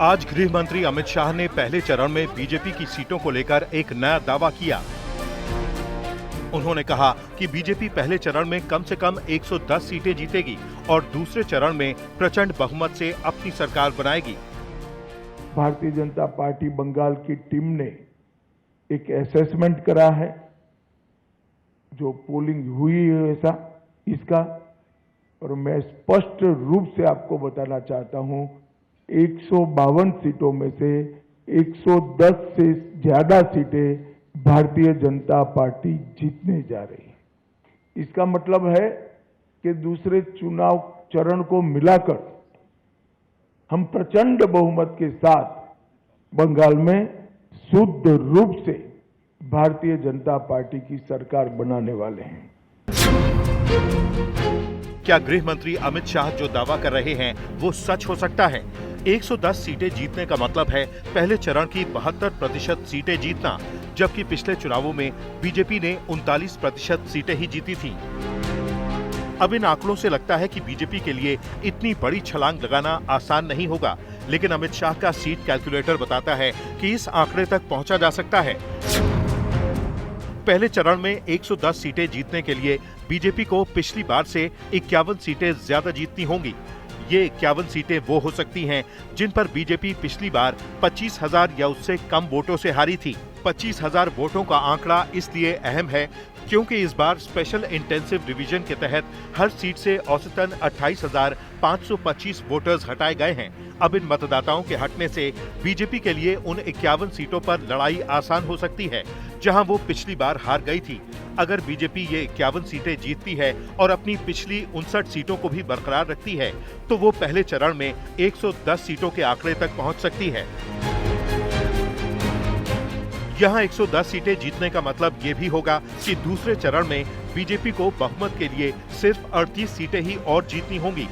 आज गृह मंत्री अमित शाह ने पहले चरण में बीजेपी की सीटों को लेकर एक नया दावा किया। उन्होंने कहा कि बीजेपी पहले चरण में कम से कम 110 सीटें जीतेगी और दूसरे चरण में प्रचंड बहुमत से अपनी सरकार बनाएगी। भारतीय जनता पार्टी बंगाल की टीम ने एक असेसमेंट करा है, जो पोलिंग हुई है इसका, और मैं स्पष्ट रूप से आपको बताना चाहता हूं, 152 सीटों में से 110 से ज्यादा सीटें भारतीय जनता पार्टी जीतने जा रही है। इसका मतलब है कि दूसरे चुनाव चरण को मिलाकर हम प्रचंड बहुमत के साथ बंगाल में शुद्ध रूप से भारतीय जनता पार्टी की सरकार बनाने वाले हैं। क्या गृह मंत्री अमित शाह जो दावा कर रहे हैं वो सच हो सकता है? 110 सीटें जीतने का मतलब है पहले चरण की 72% सीटें जीतना, जबकि पिछले चुनावों में बीजेपी ने 39% सीटें ही जीती थीं। अब इन आंकड़ों से लगता है कि बीजेपी के लिए इतनी बड़ी छलांग लगाना आसान नहीं होगा, लेकिन अमित शाह का सीट कैलकुलेटर बताता है कि इस आंकड़े तक पहुंचा जा सकता है। पहले चरण में 110 सीटें जीतने के लिए बीजेपी को पिछली बार से 51 सीटें ज्यादा जीतनी होंगी। ये 51 सीटें वो हो सकती हैं जिन पर बीजेपी पिछली बार 25,000 या उससे कम वोटों से हारी थी। 25,000 वोटों का आंकड़ा इसलिए अहम है क्योंकि इस बार स्पेशल इंटेंसिव डिवीजन के तहत हर सीट से औसतन 28,525 वोटर्स हटाए गए हैं। अब इन मतदाताओं के हटने से बीजेपी के लिए उन 51 सीटों पर लड़ाई आसान हो सकती है जहां वो पिछली बार हार गई थी। अगर बीजेपी ये 51 सीटें जीतती है और अपनी पिछली 59 सीटों को भी बरकरार रखती है तो वो पहले चरण में 110 सीटों के आंकड़े तक पहुंच सकती है। यहाँ 110 सीटें जीतने का मतलब ये भी होगा कि दूसरे चरण में बीजेपी को बहुमत के लिए सिर्फ 38 सीटें ही और जीतनी होंगी,